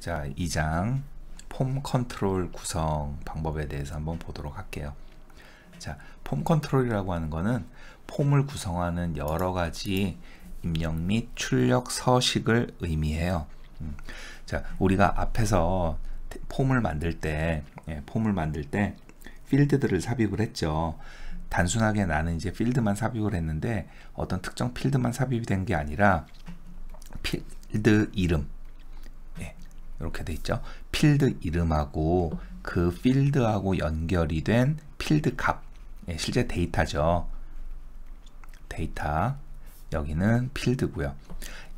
자, 2장 폼 컨트롤 구성 방법에 대해서 한번 보도록 할게요. 자, 폼 컨트롤이라고 하는 거는 폼을 구성하는 여러 가지 입력 및 출력 서식을 의미해요. 자, 우리가 앞에서 폼을 만들 때 필드들을 삽입을 했죠. 단순하게 나는 이제 필드만 삽입을 했는데 어떤 특정 필드만 삽입이 된 게 아니라 필드 이름, 이렇게 돼 있죠. 필드 이름하고 그 필드하고 연결이 된 필드 값, 실제 데이터죠. 데이터, 여기는 필드고요.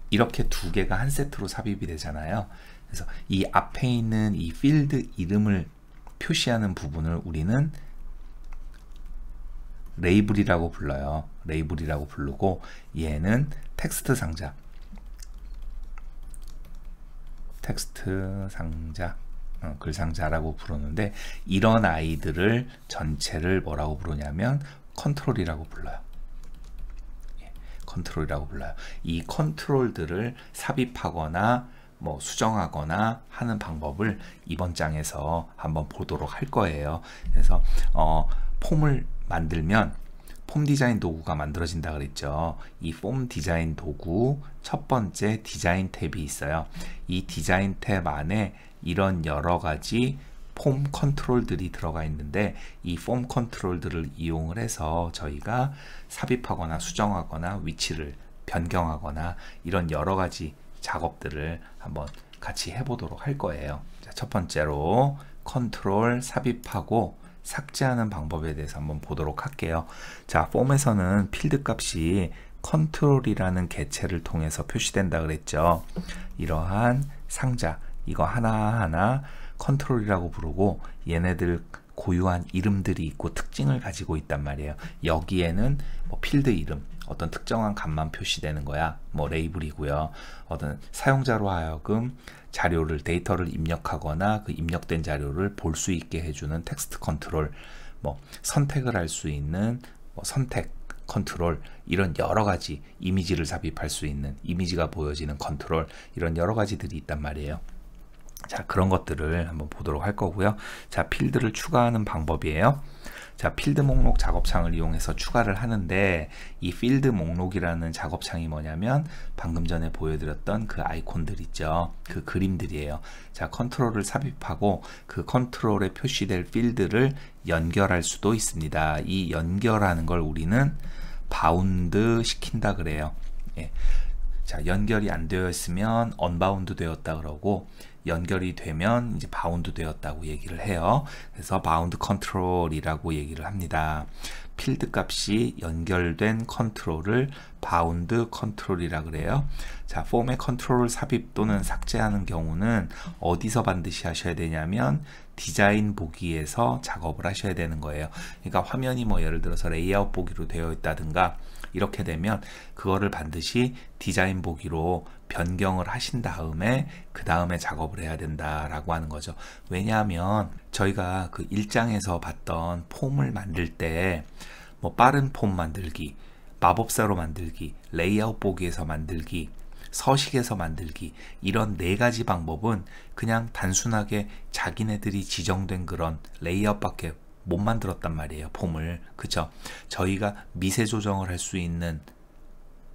이렇게 두 개가 한 세트로 삽입이 되잖아요. 그래서 이 앞에 있는 이 필드 이름을 표시하는 부분을 우리는 레이블이라고 불러요. 레이블이라고 부르고, 얘는 텍스트 상자, 글 상자라고 부르는데, 이런 아이들을 전체를 뭐라고 부르냐면 컨트롤이라고 불러요. 컨트롤이라고 불러요. 이 컨트롤들을 삽입하거나 뭐 수정하거나 하는 방법을 이번 장에서 한번 보도록 할 거예요. 그래서 폼을 만들면 폼 디자인 도구가 만들어진다 그랬죠. 이 폼 디자인 도구 첫 번째 디자인 탭이 있어요. 이 디자인 탭 안에 이런 여러 가지 폼 컨트롤들이 들어가 있는데, 이 폼 컨트롤들을 이용을 해서 저희가 삽입하거나 수정하거나 위치를 변경하거나 이런 여러 가지 작업들을 한번 같이 해보도록 할 거예요. 자, 첫 번째로 컨트롤 삽입하고 삭제하는 방법에 대해서 한번 보도록 할게요. 자, 폼에서는 필드 값이 컨트롤이라는 개체를 통해서 표시된다 그랬죠. 이러한 상자, 이거 하나하나 컨트롤이라고 부르고, 얘네들 고유한 이름들이 있고 특징을 가지고 있단 말이에요. 여기에는 뭐 필드 이름, 어떤 특정한 값만 표시되는 거야. 뭐 레이블이고요. 어떤 사용자로 하여금 자료를, 데이터를 입력하거나 그 입력된 자료를 볼 수 있게 해주는 텍스트 컨트롤, 뭐 선택을 할 수 있는 뭐 선택 컨트롤, 이런 여러 가지 이미지를 삽입할 수 있는 이미지가 보여지는 컨트롤, 이런 여러 가지들이 있단 말이에요. 자, 그런 것들을 한번 보도록 할 거고요. 자, 필드를 추가하는 방법이에요. 자, 필드 목록 작업창을 이용해서 추가를 하는데, 이 필드 목록이라는 작업창이 뭐냐면 방금 전에 보여드렸던 그 아이콘들 있죠. 그 그림들이에요. 자, 컨트롤을 삽입하고 그 컨트롤에 표시될 필드를 연결할 수도 있습니다. 이 연결하는 걸 우리는 바운드 시킨다 그래요. 자, 연결이 안 되어 있으면 언바운드 되었다 그러고, 연결이 되면 이제 바운드 되었다고 얘기를 해요. 그래서 바운드 컨트롤이라고 얘기를 합니다. 필드 값이 연결된 컨트롤을 바운드 컨트롤이라 그래요. 자, 폼의 컨트롤 삽입 또는 삭제하는 경우는 어디서 반드시 하셔야 되냐면 디자인 보기에서 작업을 하셔야 되는 거예요. 그러니까 화면이 뭐 예를 들어서 레이아웃 보기로 되어 있다든가 이렇게 되면 그거를 반드시 디자인 보기로 변경을 하신 다음에 그 다음에 작업을 해야 된다라고 하는 거죠. 왜냐하면 저희가 그 1장에서 봤던 폼을 만들 때 뭐 빠른 폼 만들기, 마법사로 만들기, 레이아웃 보기에서 만들기, 서식에서 만들기, 이런 4가지 방법은 그냥 단순하게 자기네들이 지정된 그런 레이아웃밖에 못 만들었단 말이에요. 폼을. 그쵸? 저희가 미세 조정을 할 수 있는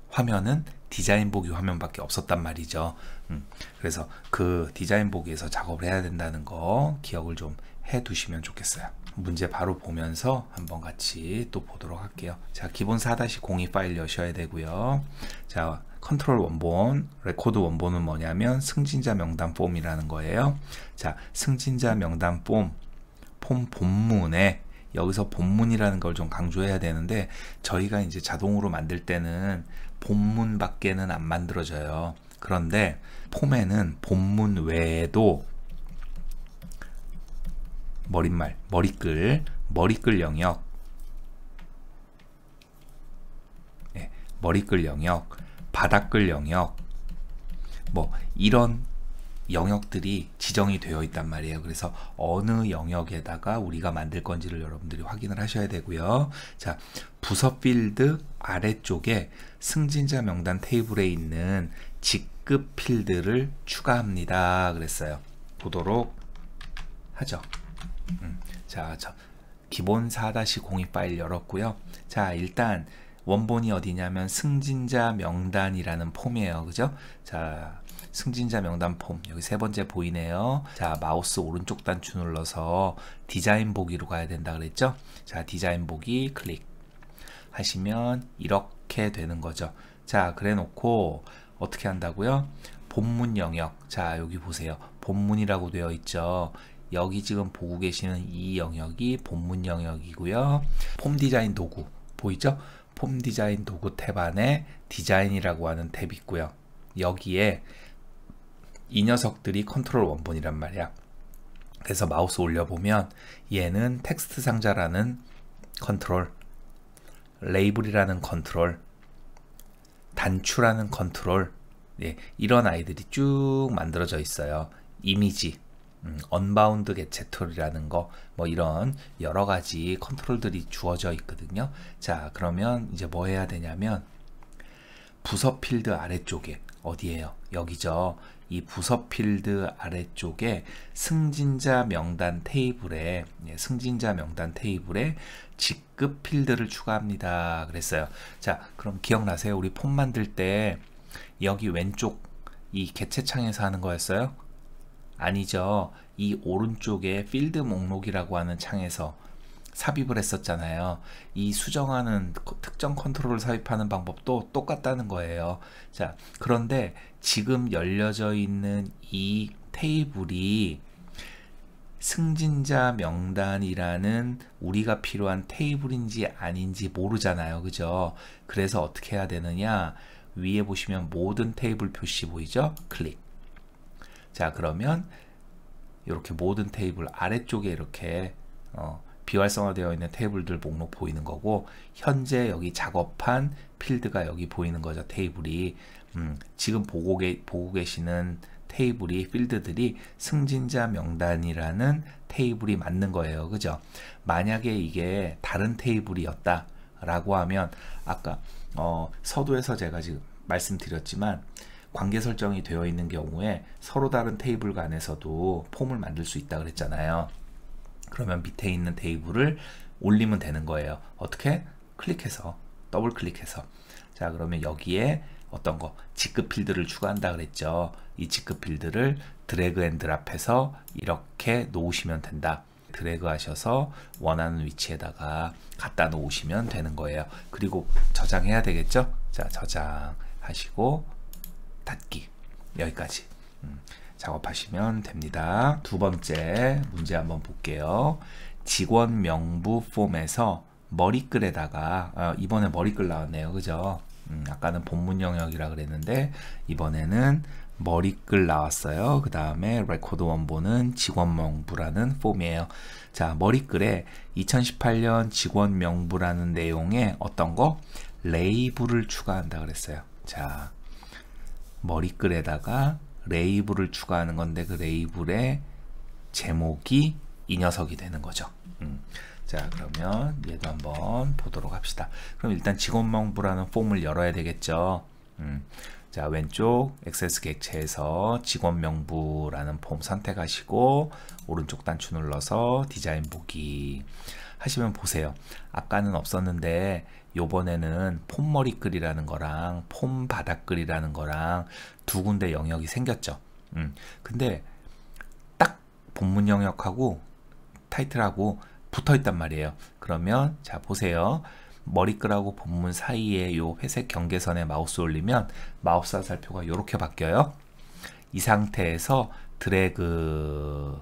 화면은 디자인 보기 화면밖에 없었단 말이죠. 그래서 그 디자인 보기에서 작업을 해야 된다는 거 기억을 좀 해 두시면 좋겠어요. 문제 바로 보면서 한번 같이 또 보도록 할게요. 자, 기본 4-02 파일 여셔야 되고요. 자, 컨트롤 원본, 레코드 원본은 뭐냐면 승진자 명단 폼이라는 거예요. 자, 승진자 명단 폼 본문에, 여기서 본문이라는 걸 좀 강조해야 되는데, 저희가 이제 자동으로 만들 때는 본문밖에는 안 만들어져요. 그런데 폼에는 본문 외에도 머리글 영역, 머리글 영역, 바닥글 영역, 뭐 이런 영역들이 지정이 되어 있단 말이에요. 그래서 어느 영역에다가 우리가 만들 건지를 여러분들이 확인을 하셔야 되고요. 자, 부서 필드 아래쪽에 승진자 명단 테이블에 있는 직급 필드를 추가합니다. 그랬어요. 보도록 하죠. 자, 기본 4-02 파일 열었고요. 자, 일단 원본이 어디냐면 승진자 명단이라는 폼이에요. 그죠? 자, 승진자 명단 폼 여기 세 번째 보이네요. 자, 마우스 오른쪽 단추 눌러서 디자인 보기로 가야 된다 그랬죠? 자, 디자인 보기 클릭 하시면 이렇게 되는 거죠. 자, 그래 놓고 어떻게 한다고요? 본문 영역. 자, 여기 보세요. 본문이라고 되어 있죠. 여기 지금 보고 계시는 이 영역이 본문 영역이고요. 폼 디자인 도구 보이죠? 폼 디자인 도구 탭 안에 디자인이라고 하는 탭이 있고요. 여기에 이 녀석들이 컨트롤 원본이란 말이야. 그래서 마우스 올려보면 얘는 텍스트 상자라는 컨트롤, 레이블이라는 컨트롤, 단추라는 컨트롤, 예, 이런 아이들이 쭉 만들어져 있어요. 이미지, 언바운드 개체툴이라는 거, 뭐 이런 여러 가지 컨트롤들이 주어져 있거든요. 자, 그러면 이제 뭐 해야 되냐면 부서 필드 아래쪽에 어디에요? 여기죠. 이 부서 필드 아래쪽에 승진자 명단 테이블에 승진자 명단 테이블에 직급 필드를 추가합니다. 그랬어요. 자, 그럼 기억나세요? 우리 폼 만들 때 여기 왼쪽 이 개체창에서 하는 거였어요? 아니죠. 이 오른쪽에 필드 목록이라고 하는 창에서 삽입을 했었잖아요. 이 수정하는 특정 컨트롤을 삽입하는 방법도 똑같다는 거예요. 자, 그런데 지금 열려져 있는 이 테이블이 승진자 명단이라는 우리가 필요한 테이블인지 아닌지 모르잖아요. 그죠? 그래서 어떻게 해야 되느냐? 위에 보시면 모든 테이블 표시 보이죠? 클릭. 자, 그러면 이렇게 모든 테이블 아래쪽에 이렇게 비활성화되어 있는 테이블들 목록 보이는 거고, 현재 여기 작업한 필드가 여기 보이는 거죠. 테이블이 지금 보고 계시는 테이블이 필드들이 승진자 명단이라는 테이블이 맞는 거예요. 그죠? 만약에 이게 다른 테이블이었다 라고 하면 아까 서두에서 제가 지금 말씀드렸지만 관계 설정이 되어 있는 경우에 서로 다른 테이블 간에서도 폼을 만들 수 있다 그랬잖아요. 그러면 밑에 있는 테이블을 올리면 되는 거예요. 어떻게? 클릭해서, 더블 클릭해서. 자, 그러면 여기에 어떤 거 직급 필드를 추가한다 그랬죠. 이 직급 필드를 드래그 앤 드랍해서 이렇게 놓으시면 된다. 드래그 하셔서 원하는 위치에다가 갖다 놓으시면 되는 거예요. 그리고 저장해야 되겠죠. 자, 저장하시고 닫기. 여기까지 작업하시면 됩니다. 두 번째 문제 한번 볼게요. 직원 명부 폼에서 머리글에다가 이번에 머리글 나왔네요. 그죠? 아까는 본문 영역이라 그랬는데 이번에는 머리글 나왔어요. 그 다음에 레코드 원본은 직원 명부라는 폼이에요. 자, 머리글에 2018년 직원 명부라는 내용에 어떤 거? 레이블을 추가한다 그랬어요. 자, 머리글에다가 레이블을 추가하는 건데 그 레이블의 제목이 이 녀석이 되는 거죠. 자, 그러면 얘도 한번 보도록 합시다. 그럼 일단 직원 명부라는 폼을 열어야 되겠죠. 자, 왼쪽 액세스 객체에서 직원 명부라는 폼 선택하시고 오른쪽 단추 눌러서 디자인 보기 하시면 보세요. 아까는 없었는데 요번에는 폼 머리글이라는 거랑 폼 바닥글이라는 거랑 두 군데 영역이 생겼죠. 근데 딱 본문 영역하고 타이틀하고 붙어 있단 말이에요. 그러면 자, 보세요. 머리글하고 본문 사이에 요 회색 경계선에 마우스 올리면 마우스 화살표가 이렇게 바뀌어요. 이 상태에서 드래그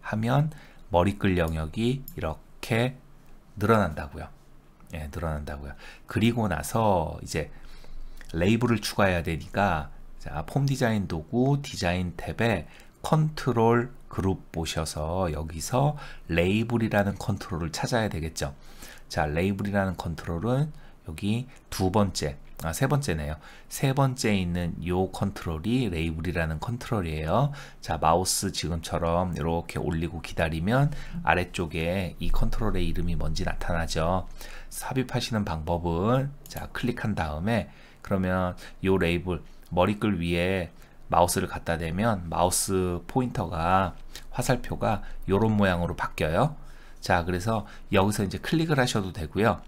하면 머리글 영역이 이렇게 늘어난다고요. 예, 늘어난다고요. 그리고 나서 이제 레이블을 추가해야 되니까 자, 폼 디자인 도구 디자인 탭에 컨트롤 그룹 보셔서 여기서 레이블이라는 컨트롤을 찾아야 되겠죠. 자, 레이블이라는 컨트롤은 여기 세 번째네요. 세 번째에 있는 요 컨트롤이 레이블이라는 컨트롤이에요. 자, 마우스 지금처럼 이렇게 올리고 기다리면 아래쪽에 이 컨트롤의 이름이 뭔지 나타나죠. 삽입하시는 방법은 자, 클릭한 다음에 그러면 요 레이블 머리글 위에 마우스를 갖다 대면 마우스 포인터가 화살표가 이런 모양으로 바뀌어요. 자, 그래서 여기서 이제 클릭을 하셔도 되고요.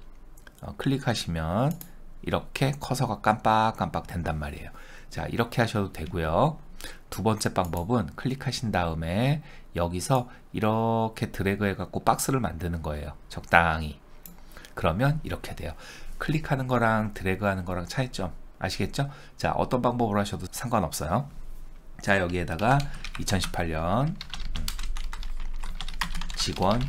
클릭하시면 이렇게 커서가 깜빡깜빡 된단 말이에요. 자, 이렇게 하셔도 되고요. 두 번째 방법은 클릭하신 다음에 여기서 이렇게 드래그 해갖고 박스를 만드는 거예요. 적당히. 그러면 이렇게 돼요. 클릭하는 거랑 드래그 하는 거랑 차이점 아시겠죠? 자, 어떤 방법으로 하셔도 상관없어요. 자, 여기에다가 2018년 직원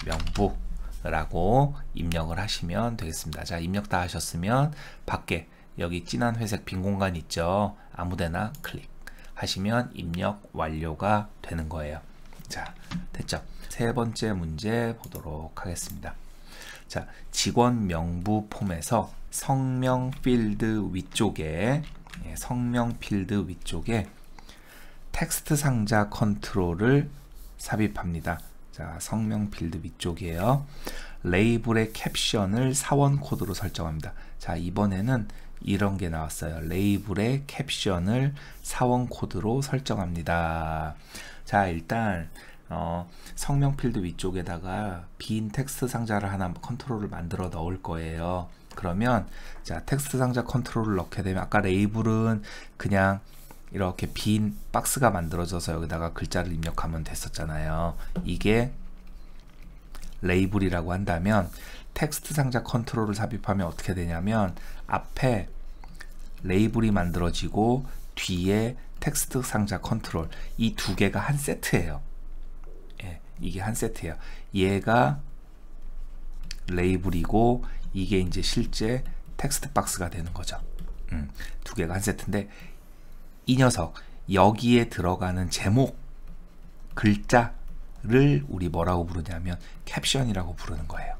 명부라고 입력을 하시면 되겠습니다. 자, 입력 다 하셨으면 밖에 여기 진한 회색 빈 공간 있죠? 아무데나 클릭 하시면 입력 완료가 되는 거예요. 자, 됐죠? 세 번째 문제 보도록 하겠습니다. 자, 직원 명부 폼에서 성명 필드 위쪽에 성명 필드 위쪽에 텍스트 상자 컨트롤을 삽입합니다. 자, 성명 필드 위쪽이에요. 레이블의 캡션을 사원 코드로 설정합니다. 자, 이번에는 이런 게 나왔어요. 레이블의 캡션을 사원 코드로 설정합니다. 자, 일단 성명 필드 위쪽에다가 빈 텍스트 상자를 하나 컨트롤을 만들어 넣을 거예요. 그러면 자, 텍스트 상자 컨트롤을 넣게 되면 아까 레이블은 그냥 이렇게 빈 박스가 만들어져서 여기다가 글자를 입력하면 됐었잖아요. 이게 레이블이라고 한다면 텍스트 상자 컨트롤을 삽입하면 어떻게 되냐면 앞에 레이블이 만들어지고 뒤에 텍스트 상자 컨트롤, 이 두 개가 한 세트예요. 예, 이게 한 세트예요. 얘가 레이블이고 이게 이제 실제 텍스트 박스가 되는 거죠. 두 개가 한 세트인데 이 녀석 여기에 들어가는 제목 글자를 우리 뭐라고 부르냐면 캡션이라고 부르는 거예요.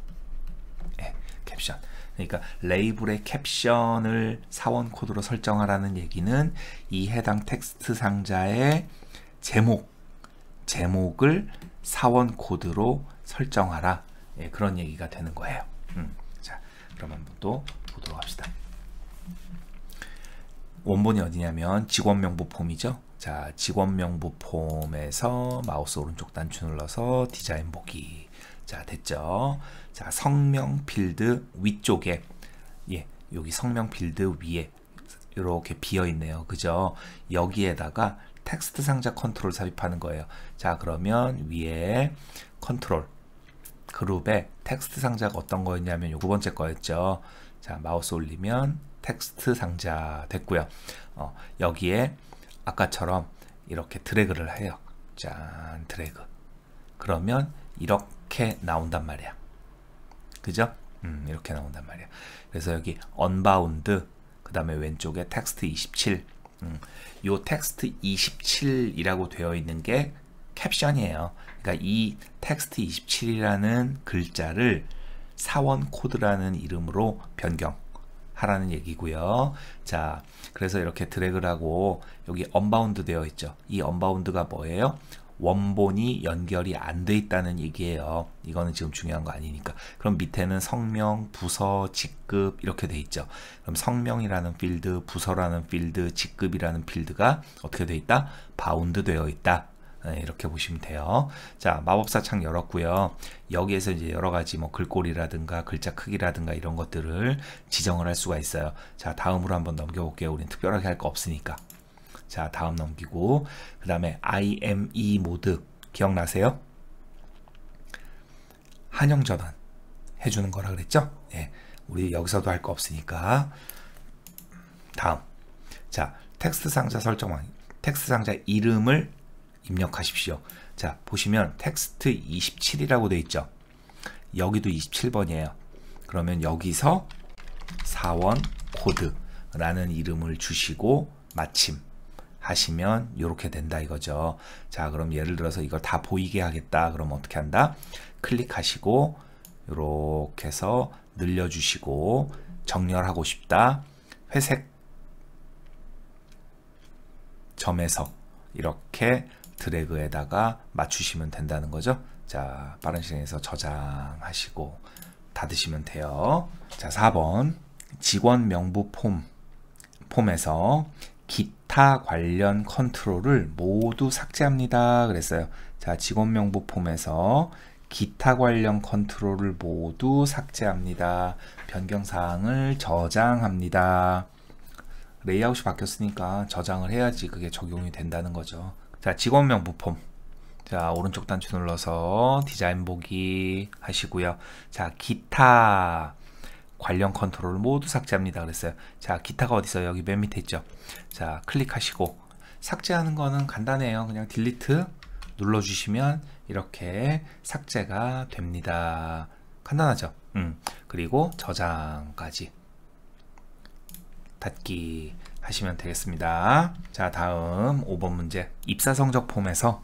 예, 캡션. 그러니까 레이블의 캡션을 사원 코드로 설정하라는 얘기는 이 해당 텍스트 상자의 제목을 사원 코드로 설정하라. 예, 그런 얘기가 되는 거예요. 자, 그럼 한번 또 보도록 합시다. 원본이 어디냐면 직원 명부 폼이죠. 자, 직원 명부 폼에서 마우스 오른쪽 단추 눌러서 디자인 보기. 자, 됐죠. 자, 성명 필드 위쪽에, 예, 여기 성명 필드 위에 이렇게 비어 있네요. 그죠? 여기에다가 텍스트 상자 컨트롤 삽입하는 거예요. 자, 그러면 위에 컨트롤 그룹에 텍스트 상자가 어떤 거였냐면 요 두 번째 거였죠. 자, 마우스 올리면 텍스트 상자 됐고요. 여기에 아까처럼 이렇게 드래그를 해요. 짠, 드래그. 그러면 이렇게 나온단 말이야. 그죠? 이렇게 나온단 말이야. 그래서 여기 언바운드, 그 다음에 왼쪽에 텍스트 27. 요 텍스트 27이라고 되어 있는 게 캡션이에요. 그러니까 이 텍스트 27이라는 글자를 사원 코드라는 이름으로 변경하라는 얘기고요. 자, 그래서 이렇게 드래그를 하고 여기 언바운드 되어 있죠. 이 언바운드가 뭐예요? 원본이 연결이 안 돼 있다는 얘기예요. 이거는 지금 중요한 거 아니니까. 그럼 밑에는 성명, 부서, 직급 이렇게 돼 있죠. 그럼 성명이라는 필드, 부서라는 필드, 직급이라는 필드가 어떻게 돼 있다? 바운드 되어 있다. 네, 이렇게 보시면 돼요. 자, 마법사 창 열었고요. 여기에서 이제 여러 가지 뭐 글꼴이라든가 글자 크기라든가 이런 것들을 지정을 할 수가 있어요. 자, 다음으로 한번 넘겨볼게요. 우린 특별하게 할 거 없으니까. 자, 다음 넘기고 그 다음에 IME 모드 기억나세요? 한영 전환 해주는 거라 그랬죠? 예, 우리 여기서도 할 거 없으니까. 다음, 자, 텍스트 상자 설정만, 텍스트 상자 이름을 입력하십시오. 자, 보시면 텍스트 27이라고 되어 있죠. 여기도 27번이에요. 그러면 여기서 사원 코드라는 이름을 주시고 마침 하시면 이렇게 된다 이거죠. 자, 그럼 예를 들어서 이걸 다 보이게 하겠다. 그럼 어떻게 한다? 클릭하시고 이렇게 해서 늘려주시고 정렬하고 싶다. 회색 점에서 이렇게 드래그에다가 맞추시면 된다는 거죠. 자, 빠른 실행해서 저장하시고 닫으시면 돼요. 자, 4번 직원 명부 폼에서 기타 관련 컨트롤을 모두 삭제합니다 그랬어요. 자, 직원 명부 폼에서 기타 관련 컨트롤을 모두 삭제합니다. 변경사항을 저장합니다. 레이아웃이 바뀌었으니까 저장을 해야지 그게 적용이 된다는 거죠. 자, 직원 명부 폼. 자, 오른쪽 단추 눌러서 디자인 보기 하시고요. 자, 기타 관련 컨트롤을 모두 삭제합니다 그랬어요. 자, 기타가 어디 있어요? 여기 맨 밑에 있죠. 자, 클릭하시고 삭제하는 거는 간단해요. 그냥 딜리트 눌러주시면 이렇게 삭제가 됩니다. 간단하죠? 그리고 저장까지 닫기 하시면 되겠습니다. 자, 다음 5번 문제. 입사 성적 폼에서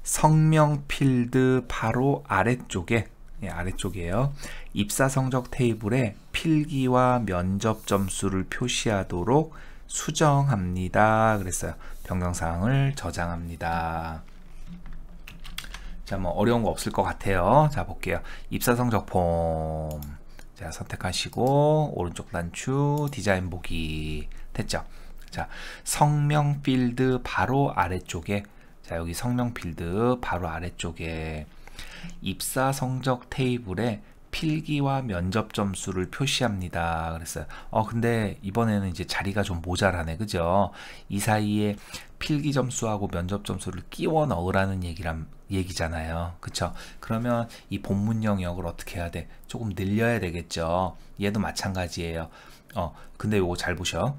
성명 필드 바로 아래쪽에, 아래쪽이에요. 입사 성적 테이블에 필기와 면접 점수를 표시하도록 수정합니다 그랬어요. 변경사항을 저장합니다. 자, 뭐 어려운 거 없을 것 같아요. 자, 볼게요. 입사 성적 폼. 자, 선택하시고 오른쪽 단추 디자인 보기 됐죠? 자, 성명 필드 바로 아래쪽에, 자, 여기 성명 필드 바로 아래쪽에 입사 성적 테이블에 필기와 면접 점수를 표시합니다 그랬어요. 근데 이번에는 이제 자리가 좀 모자라네, 그죠? 이 사이에 필기 점수하고 면접 점수를 끼워 넣으라는 얘기잖아요, 그쵸? 그러면 이 본문 영역을 어떻게 해야 돼? 조금 늘려야 되겠죠. 얘도 마찬가지예요. 근데 요거 잘 보셔.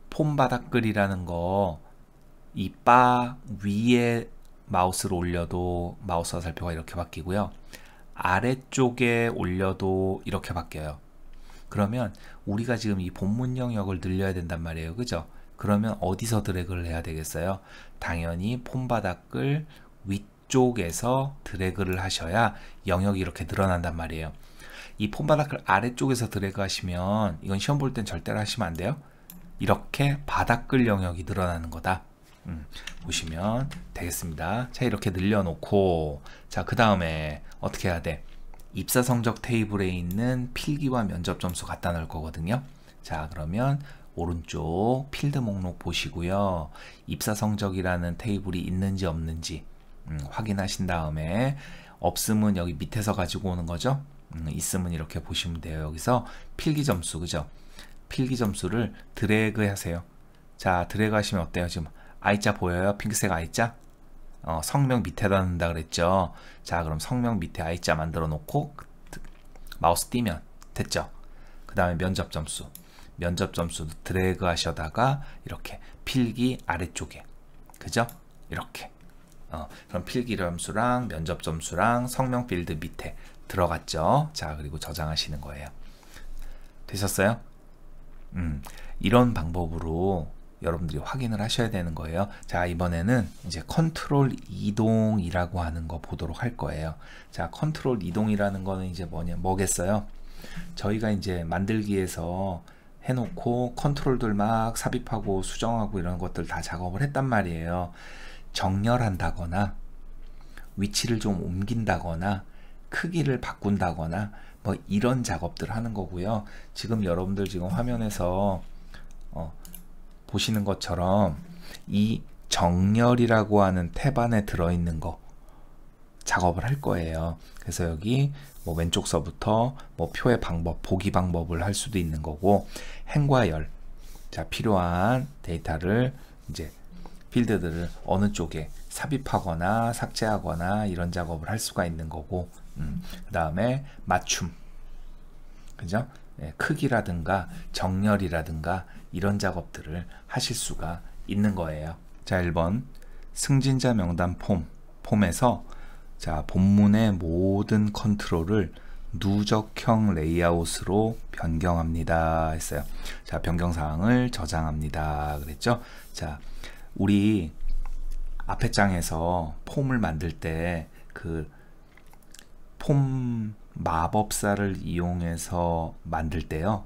폼 바닥글이라는 거 이 바 위에 마우스를 올려도 마우스 화살표가 이렇게 바뀌고요. 아래쪽에 올려도 이렇게 바뀌어요. 그러면 우리가 지금 이 본문 영역을 늘려야 된단 말이에요, 그죠? 그러면 어디서 드래그를 해야 되겠어요? 당연히 폼 바닥글 위쪽에서 드래그를 하셔야 영역이 이렇게 늘어난단 말이에요. 이 폼 바닥글 아래쪽에서 드래그 하시면 이건 시험 볼 땐 절대로 하시면 안 돼요. 이렇게 바닥글 영역이 늘어나는 거다. 보시면 되겠습니다. 자, 이렇게 늘려놓고, 자, 그 다음에 어떻게 해야 돼? 입사 성적 테이블에 있는 필기와 면접 점수 갖다 놓을 거거든요. 자, 그러면 오른쪽 필드 목록 보시고요. 입사 성적이라는 테이블이 있는지 없는지 확인하신 다음에, 없으면 여기 밑에서 가지고 오는 거죠. 있으면 이렇게 보시면 돼요. 여기서 필기 점수, 그죠? 필기 점수를 드래그 하세요. 자, 드래그 하시면 어때요? 지금 I자 보여요? 핑크색 I자? 성명 밑에다 넣는다 그랬죠. 자, 그럼 성명 밑에 I자 만들어 놓고 마우스 띄면 됐죠. 그 다음에 면접 점수 드래그 하셔다가 이렇게 필기 아래쪽에, 그죠? 이렇게 그럼 필기 점수랑 면접 점수랑 성명 필드 밑에 들어갔죠. 자, 그리고 저장하시는 거예요. 되셨어요? 이런 방법으로 여러분들이 확인을 하셔야 되는 거예요. 자, 이번에는 이제 컨트롤 이동이라고 하는 거 보도록 할 거예요. 자, 컨트롤 이동이라는 거는 이제 뭐겠어요? 저희가 이제 만들기에서 해놓고 컨트롤들 막 삽입하고 수정하고 이런 것들 다 작업을 했단 말이에요. 정렬한다거나 위치를 좀 옮긴다거나 크기를 바꾼다거나 뭐 이런 작업들 하는 거고요. 지금 여러분들 지금 화면에서 보시는 것처럼 이 정렬이라고 하는 탭 안에 들어있는 거 작업을 할 거예요. 그래서 여기 뭐 왼쪽서부터 뭐 표의 방법, 보기 방법을 할 수도 있는 거고, 행과 열, 자, 필요한 데이터를 이제 필드들을 어느 쪽에 삽입하거나 삭제하거나 이런 작업을 할 수가 있는 거고, 그 다음에 맞춤, 그죠? 네, 크기라든가 정렬이라든가 이런 작업들을 하실 수가 있는 거예요. 자, 1번 승진자 명단 폼에서 자, 본문의 모든 컨트롤을 누적형 레이아웃으로 변경합니다 했어요. 자, 변경사항을 저장합니다 그랬죠. 자, 우리 앞에 장에서 폼을 만들 때 그 폼 마법사를 이용해서 만들 때요,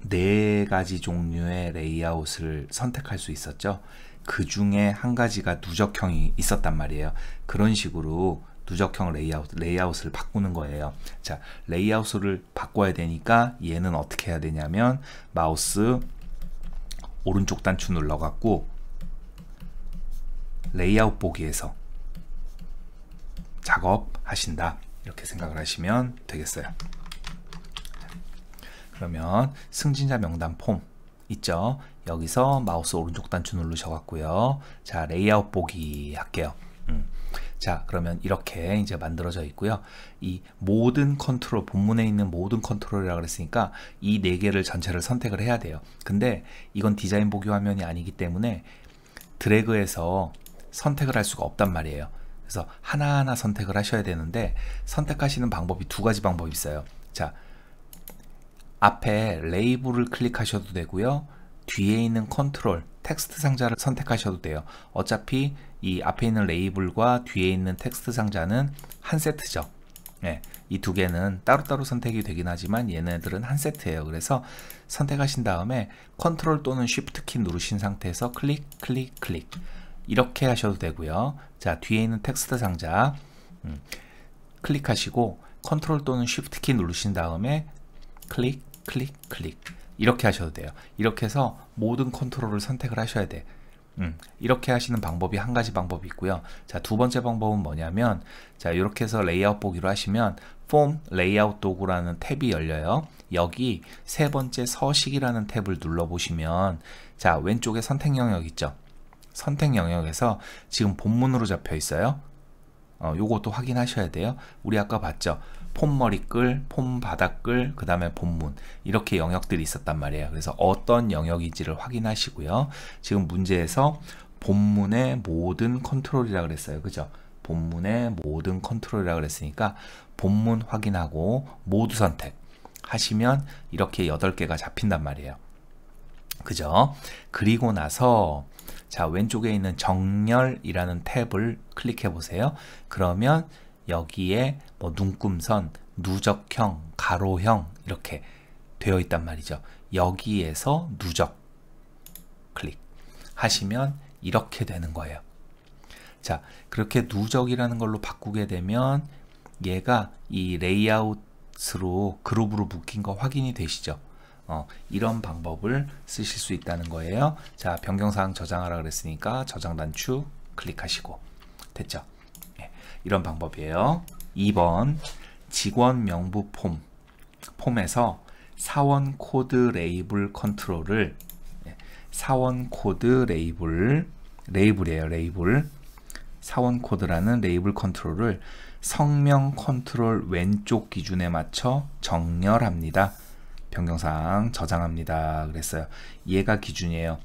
4가지 종류의 레이아웃을 선택할 수 있었죠. 그 중에 한 가지가 누적형이 있었단 말이에요. 그런 식으로 누적형 레이아웃을 바꾸는 거예요. 자, 레이아웃을 바꿔야 되니까 얘는 어떻게 해야 되냐면 마우스 오른쪽 단추 눌러갖고 레이아웃 보기에서 작업하신다, 이렇게 생각을 하시면 되겠어요. 그러면 승진자 명단 폼 있죠? 여기서 마우스 오른쪽 단추 누르셔갖고요. 자, 레이아웃 보기 할게요. 자, 그러면 이렇게 이제 만들어져 있고요. 이 모든 컨트롤, 본문에 있는 모든 컨트롤이라고 그랬으니까 이 4개를 전체를 선택을 해야 돼요. 근데 이건 디자인 보기 화면이 아니기 때문에 드래그해서 선택을 할 수가 없단 말이에요. 그래서 하나하나 선택을 하셔야 되는데, 선택하시는 방법이 2가지 방법이 있어요. 자, 앞에 레이블을 클릭하셔도 되고요. 뒤에 있는 컨트롤, 텍스트 상자를 선택하셔도 돼요. 어차피 이 앞에 있는 레이블과 뒤에 있는 텍스트 상자는 한 세트죠. 네, 이 2개는 따로따로 선택이 되긴 하지만 얘네들은 한 세트예요. 그래서 선택하신 다음에 컨트롤 또는 쉬프트 키 누르신 상태에서 클릭, 클릭, 클릭 이렇게 하셔도 되고요. 자, 뒤에 있는 텍스트 상자 클릭하시고 컨트롤 또는 쉬프트 키 누르신 다음에 클릭, 클릭, 클릭 이렇게 하셔도 돼요. 이렇게 해서 모든 컨트롤을 선택을 하셔야 돼. 이렇게 하시는 방법이 한 가지 방법이 있고요. 자, 2번째 방법은 뭐냐면, 자, 이렇게 해서 레이아웃 보기로 하시면 폼 레이아웃 도구라는 탭이 열려요. 여기 3번째 서식이라는 탭을 눌러 보시면, 자, 왼쪽에 선택 영역 있죠? 선택 영역에서 지금 본문으로 잡혀 있어요. 요것도 확인하셔야 돼요. 우리 아까 봤죠? 폼 머리글, 폼 바닥글, 그 다음에 본문, 이렇게 영역들이 있었단 말이에요. 그래서 어떤 영역인지를 확인하시고요. 지금 문제에서 본문의 모든 컨트롤이라 그랬어요. 그죠? 본문의 모든 컨트롤이라 그랬으니까 본문 확인하고 모두 선택 하시면 이렇게 8개가 잡힌단 말이에요. 그죠? 그리고 나서 자, 왼쪽에 있는 정렬이라는 탭을 클릭해 보세요. 그러면 여기에 뭐 눈금선, 누적형, 가로형 이렇게 되어 있단 말이죠. 여기에서 누적 클릭 하시면 이렇게 되는 거예요. 자, 그렇게 누적이라는 걸로 바꾸게 되면 얘가 이 레이아웃으로 그룹으로 묶인 거 확인이 되시죠? 이런 방법을 쓰실 수 있다는 거예요. 자, 변경사항 저장하라 그랬으니까 저장 단추 클릭하시고 됐죠? 네, 이런 방법이에요. 2번 직원 명부 폼에서 사원 코드 레이블 컨트롤을 사원 코드 레이블이에요. 레이블 사원 코드라는 레이블 컨트롤을 성명 컨트롤 왼쪽 기준에 맞춰 정렬합니다. 변경사항 저장합니다 그랬어요. 얘가 기준이에요.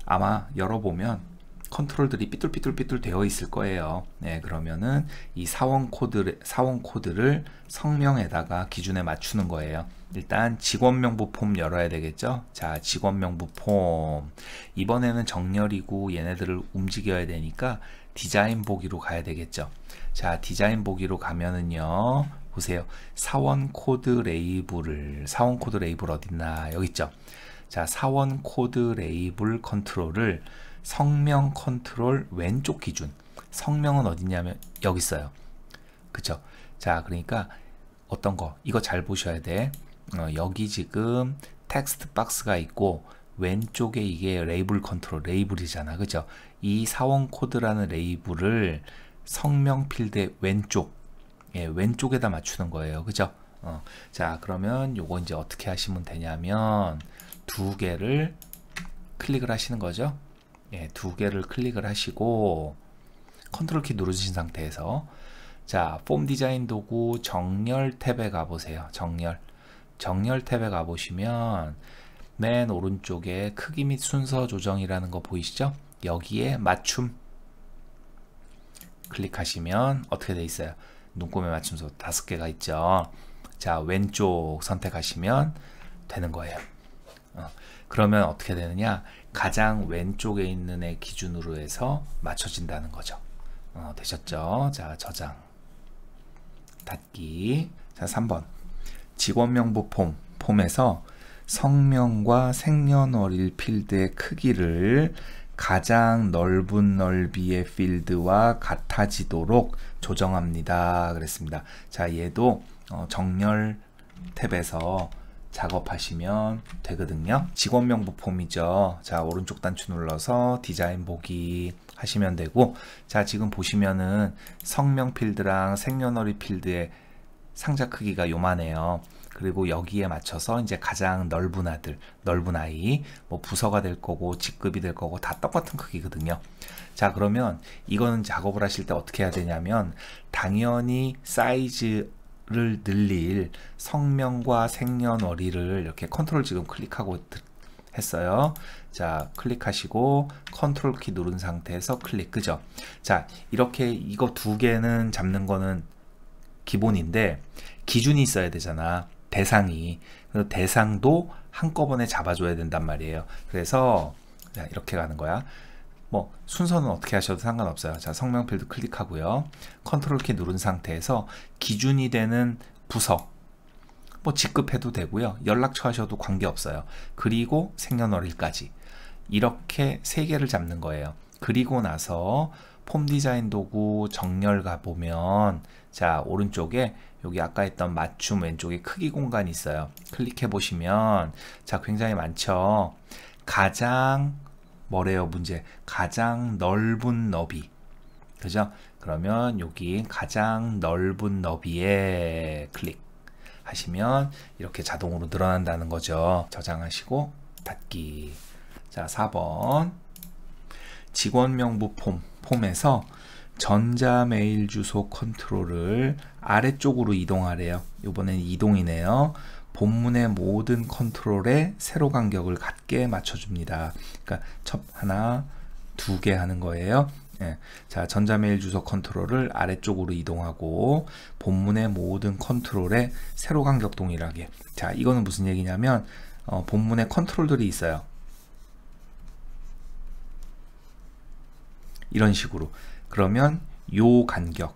아마 열어보면 컨트롤들이 삐뚤삐뚤 되어 있을 거예요. 네, 그러면은 이 사원 코드를 성명에다가 기준에 맞추는 거예요. 일단 직원 명부 폼 열어야 되겠죠. 자, 직원 명부 폼 이번에는 정렬이고 얘네들을 움직여야 되니까 디자인 보기로 가야 되겠죠. 자, 디자인 보기로 가면은요, 보세요. 사원 코드 레이블 어딨나? 여기 있죠. 자, 사원 코드 레이블 컨트롤을 성명 컨트롤 왼쪽 기준. 성명은 어딨냐면 여기 있어요. 그쵸? 자, 그러니까 어떤 거 이거 잘 보셔야 돼. 여기 지금 텍스트 박스가 있고 왼쪽에 이게 레이블 컨트롤 레이블이잖아. 그죠? 이 사원 코드라는 레이블을 성명 필드 왼쪽, 왼쪽에다 맞추는 거예요. 그죠? 자, 그러면 요거 이제 어떻게 하시면 되냐면 2개를 클릭을 하시는 거죠. 2개를 클릭을 하시고 컨트롤 키 누르신 상태에서 자, 폼 디자인 도구 정렬 탭에 가보세요. 정렬 탭에 가보시면 맨 오른쪽에 크기 및 순서 조정이라는 거 보이시죠? 여기에 맞춤 클릭하시면 어떻게 돼 있어요? 눈곱의 맞춤소 5개가 있죠. 자, 왼쪽 선택하시면 되는 거예요. 그러면 어떻게 되느냐? 가장 왼쪽에 있는 애 기준으로 해서 맞춰진다는 거죠. 되셨죠? 자, 저장 닫기. 자, 3번 직원 명부 폼에서 성명과 생년월일 필드의 크기를 가장 넓은 넓이의 필드와 같아지도록 조정합니다 그랬습니다. 자, 얘도 정렬 탭에서 작업하시면 되거든요. 직원 명부 폼이죠. 자, 오른쪽 단추 눌러서 디자인 보기 하시면 되고, 자, 지금 보시면은 성명 필드랑 생년월일 필드의 상자 크기가 요만해요. 그리고 여기에 맞춰서 이제 가장 넓은 아이, 뭐 부서가 될 거고 직급이 될 거고 다 똑같은 크기거든요. 자, 그러면 이거는 작업을 하실 때 어떻게 해야 되냐면, 당연히 사이즈를 늘릴 성명과 생년월일을 이렇게 컨트롤 지금 클릭하고 했어요. 자, 클릭하시고 컨트롤 키 누른 상태에서 클릭, 그죠? 자, 이렇게 이거 두 개는 잡는 거는 기본인데 기준이 있어야 되잖아. 대상이. 그래서 대상도 한꺼번에 잡아줘야 된단 말이에요. 그래서 자, 이렇게 가는 거야. 뭐 순서는 어떻게 하셔도 상관없어요. 자, 성명 필드 클릭하고요. 컨트롤 키 누른 상태에서 기준이 되는 부서, 뭐 직급해도 되고요. 연락처 하셔도 관계없어요. 그리고 생년월일까지 이렇게 세 개를 잡는 거예요. 그리고 나서 폼 디자인 도구 정렬 가보면, 자, 오른쪽에 여기 아까 했던 맞춤 왼쪽에 크기 공간이 있어요. 클릭해 보시면, 자, 굉장히 많죠. 가장 뭐래요? 문제. 가장 넓은 너비. 그죠? 그러면 여기 가장 넓은 너비에 클릭 하시면 이렇게 자동으로 늘어난다는 거죠. 저장하시고 닫기. 자, 4번 직원 명부 폼에서 전자메일 주소 컨트롤을 아래쪽으로 이동하래요. 이번엔 이동이네요. 본문의 모든 컨트롤에 세로 간격을 같게 맞춰줍니다. 그러니까 하나, 두 개 하는 거예요. 예. 자, 전자메일 주소 컨트롤을 아래쪽으로 이동하고 본문의 모든 컨트롤에 세로 간격 동일하게. 자, 이거는 무슨 얘기냐면 본문에 컨트롤들이 있어요. 이런 식으로. 그러면 요 간격,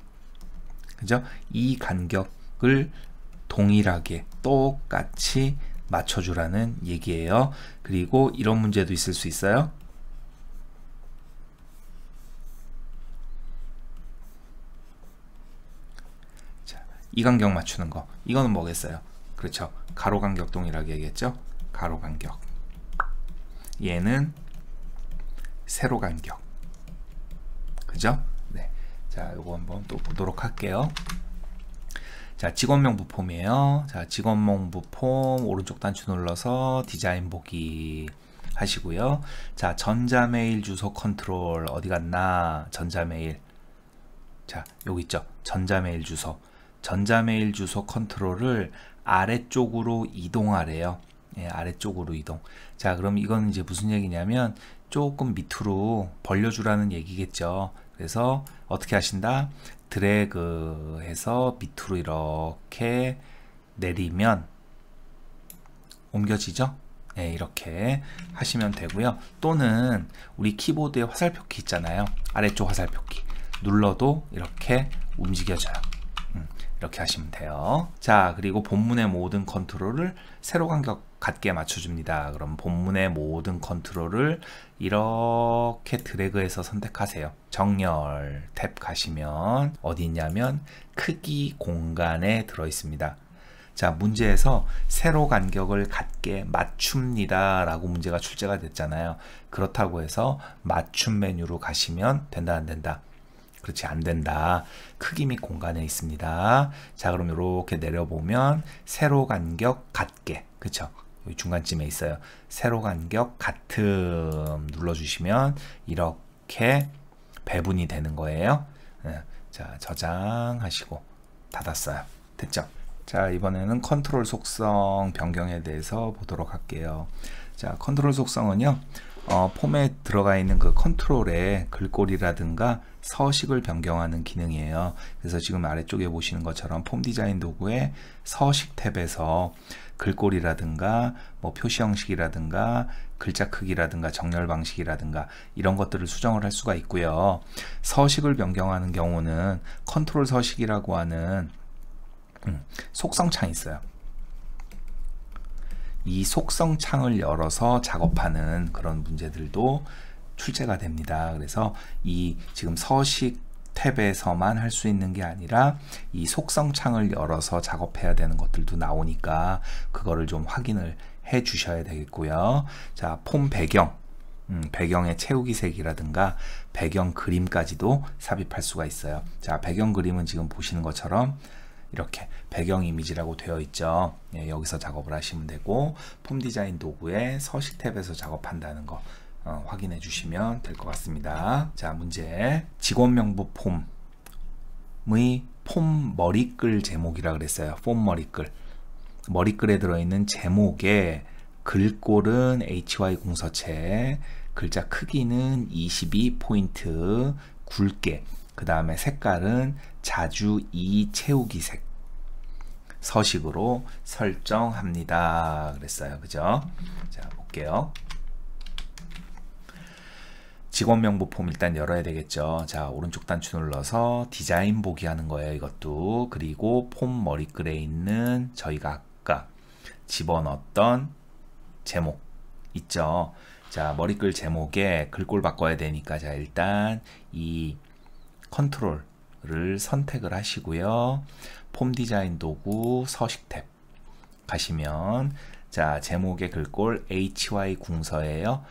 그죠? 이 간격을 동일하게 똑같이 맞춰주라는 얘기예요. 그리고 이런 문제도 있을 수 있어요. 자, 이 간격 맞추는 거. 이거는 뭐겠어요? 그렇죠. 가로 간격 동일하게 얘기했죠. 가로 간격. 얘는 세로 간격. 그죠? 네. 자, 요거 한번 또 보도록 할게요. 자, 직원 명부 폼이에요. 자, 직원 명부 폼 오른쪽 단추 눌러서 디자인 보기 하시고요. 자, 전자메일 주소 컨트롤 어디 갔나? 전자메일. 자, 여기 있죠. 전자메일 주소. 전자메일 주소 컨트롤을 아래쪽으로 이동하래요. 예, 아래쪽으로 이동. 자, 그럼 이건 이제 무슨 얘기냐면 조금 밑으로 벌려주라는 얘기겠죠. 그래서 어떻게 하신다? 드래그 해서 밑으로 이렇게 내리면 옮겨지죠? 네, 이렇게 하시면 되고요. 또는 우리 키보드에 화살표 키 있잖아요. 아래쪽 화살표 키 눌러도 이렇게 움직여져요. 이렇게 하시면 돼요. 자, 그리고 본문의 모든 컨트롤을 세로 간격 같게 맞춰줍니다. 그럼 본문의 모든 컨트롤을 이렇게 드래그해서 선택하세요. 정렬 탭 가시면 어디 있냐면 크기 공간에 들어 있습니다. 자, 문제에서 세로 간격을 같게 맞춥니다 라고 문제가 출제가 됐잖아요. 그렇다고 해서 맞춤 메뉴로 가시면 된다, 안 된다? 그렇지, 안 된다. 크기 및 공간에 있습니다. 자, 그럼 이렇게 내려보면 세로 간격 같게, 그쵸? 여기 중간쯤에 있어요. 세로 간격 같음 눌러주시면 이렇게 배분이 되는 거예요. 자, 저장하시고 닫았어요. 됐죠? 자, 이번에는 컨트롤 속성 변경에 대해서 보도록 할게요. 자, 컨트롤 속성은요, 폼에 들어가 있는 그 컨트롤의 글꼴이라든가 서식을 변경하는 기능이에요. 그래서 지금 아래쪽에 보시는 것처럼 폼 디자인 도구의 서식 탭에서 글꼴이라든가 뭐 표시 형식이라든가 글자 크기라든가 정렬 방식이라든가 이런 것들을 수정을 할 수가 있고요. 서식을 변경하는 경우는 컨트롤 서식이라고 하는 속성창이 있어요. 이 속성창을 열어서 작업하는 그런 문제들도 출제가 됩니다. 그래서 이 지금 서식 탭에서만 할 수 있는 게 아니라 이 속성 창을 열어서 작업해야 되는 것들도 나오니까 그거를 좀 확인을 해 주셔야 되겠고요. 자, 폼 배경, 배경의 채우기 색이라든가 배경 그림까지도 삽입할 수가 있어요. 자, 배경 그림은 지금 보시는 것처럼 이렇게 배경 이미지라고 되어 있죠. 예, 여기서 작업을 하시면 되고, 폼 디자인 도구의 서식 탭에서 작업한다는 거 확인해 주시면 될 것 같습니다. 자, 문제. 직원 명부 폼의 폼 머리글 제목이라 그랬어요. 폼 머리글. 머리글에 들어있는 제목에 글꼴은 HY 궁서체, 글자 크기는 22포인트, 굵게, 그 다음에 색깔은 자주 이 채우기 색, 서식으로 설정합니다. 그랬어요. 그죠? 자, 볼게요. 직원 명부 폼 일단 열어야 되겠죠. 자, 오른쪽 단추 눌러서 디자인 보기 하는 거예요. 이것도. 그리고 폼 머리글에 있는 저희가 아까 집어넣었던 제목 있죠. 자, 머리글 제목에 글꼴 바꿔야 되니까, 자, 일단 이 컨트롤을 선택을 하시고요. 폼 디자인 도구 서식 탭 가시면, 자, 제목의 글꼴 HY 궁서예요.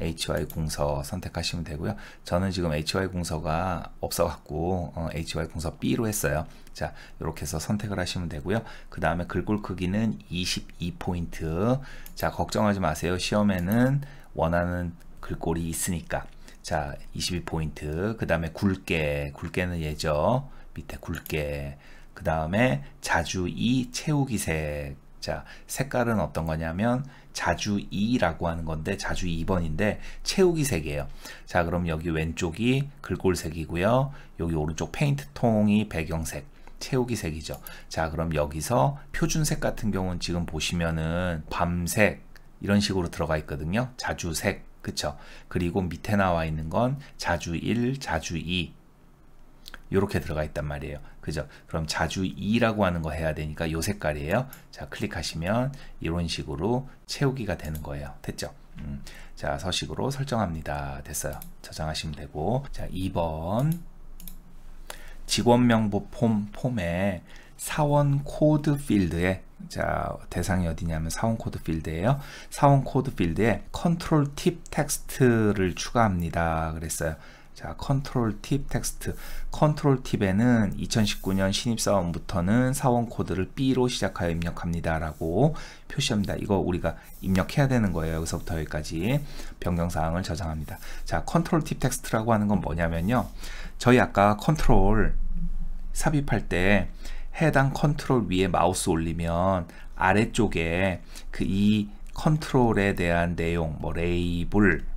HY 궁서 선택하시면 되고요. 저는 지금 HY 궁서가 없어갖고 HY 궁서 B로 했어요. 자, 이렇게 해서 선택을 하시면 되고요. 그 다음에 글꼴 크기는 22포인트. 자, 걱정하지 마세요. 시험에는 원하는 글꼴이 있으니까. 자, 22포인트. 그 다음에 굵게는 얘죠. 밑에 굵게. 그 다음에 자주 이 채우기 색. 자, 색깔은 어떤 거냐면 자주 2라고 하는 건데, 자주 2번인데 채우기 색이에요. 자, 그럼 여기 왼쪽이 글꼴색이고요. 여기 오른쪽 페인트 통이 배경색, 채우기 색이죠. 자, 그럼 여기서 표준색 같은 경우는 지금 보시면은 밤색 이런 식으로 들어가 있거든요. 자주색, 그쵸? 그리고 밑에 나와 있는 건 자주 1, 자주 2 이렇게 들어가 있단 말이에요. 그죠? 그럼 자주 2라고 하는 거 해야 되니까 요 색깔이에요. 자, 클릭하시면 이런 식으로 채우기가 되는 거예요. 됐죠? 자, 서식으로 설정합니다. 됐어요. 저장하시면 되고. 자, 2번 직원 명부 폼에 사원 코드 필드에, 자, 대상이 어디냐면 사원 코드 필드예요. 사원 코드 필드에 컨트롤 팁 텍스트를 추가합니다. 그랬어요. 자, 컨트롤 팁 텍스트. 컨트롤 팁에는 2019년 신입사원부터는 사원 코드를 B로 시작하여 입력합니다 라고 표시합니다. 이거 우리가 입력해야 되는 거예요. 여기서부터 여기까지 변경사항을 저장합니다. 자, 컨트롤 팁 텍스트라고 하는 건 뭐냐면요, 저희 아까 컨트롤 삽입할 때 해당 컨트롤 위에 마우스 올리면 아래쪽에 그 이 컨트롤에 대한 내용, 뭐 레이블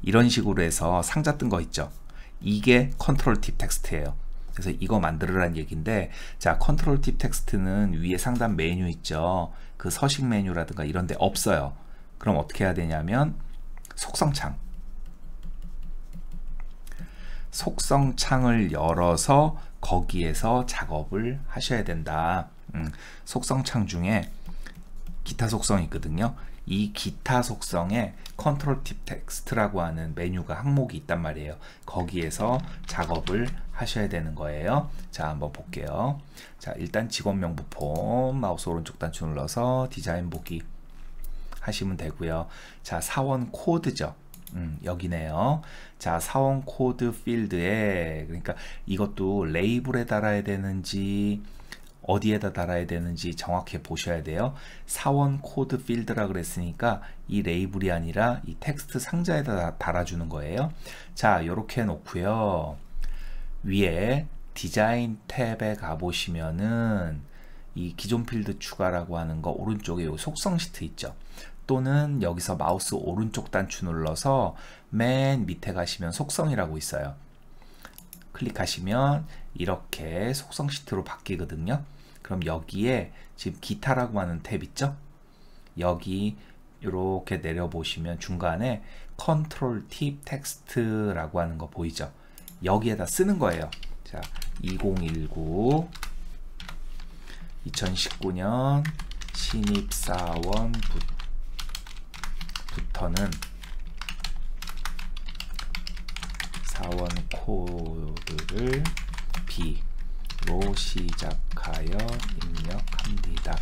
이런 식으로 해서 상자 뜬 거 있죠. 이게 컨트롤 팁 텍스트예요. 그래서 이거 만들으라는 얘기인데, 자, 컨트롤 팁 텍스트는 위에 상단 메뉴 있죠. 그 서식 메뉴라든가 이런 데 없어요. 그럼 어떻게 해야 되냐면 속성창을 열어서 거기에서 작업을 하셔야 된다. 속성창 중에 기타 속성이 있거든요. 이 기타 속성에 컨트롤 팁 텍스트라고 하는 메뉴가 항목이 있단 말이에요. 거기에서 작업을 하셔야 되는 거예요. 자, 한번 볼게요. 자, 일단 직원 명부 폼 마우스 오른쪽 단추 눌러서 디자인 보기 하시면 되고요. 자, 사원 코드죠. 여기네요. 자, 사원 코드 필드에, 그러니까 이것도 레이블에 달아야 되는지 어디에다 달아야 되는지 정확히 보셔야 돼요. 사원 코드 필드라 그랬으니까 이 레이블이 아니라 이 텍스트 상자에다 달아주는 거예요. 자, 이렇게 해놓고요. 위에 디자인 탭에 가보시면은 이 기존 필드 추가라고 하는 거 오른쪽에 요 속성 시트 있죠. 또는 여기서 마우스 오른쪽 단추 눌러서 맨 밑에 가시면 속성이라고 있어요. 클릭하시면 이렇게 속성 시트로 바뀌거든요. 그럼 여기에 지금 기타라고 하는 탭 있죠? 여기 이렇게 내려보시면 중간에 컨트롤 팁 텍스트라고 하는 거 보이죠? 여기에다 쓰는 거예요. 자, 2019년 신입사원부터는 사원 코드를 B로 시작하여 입력합니다.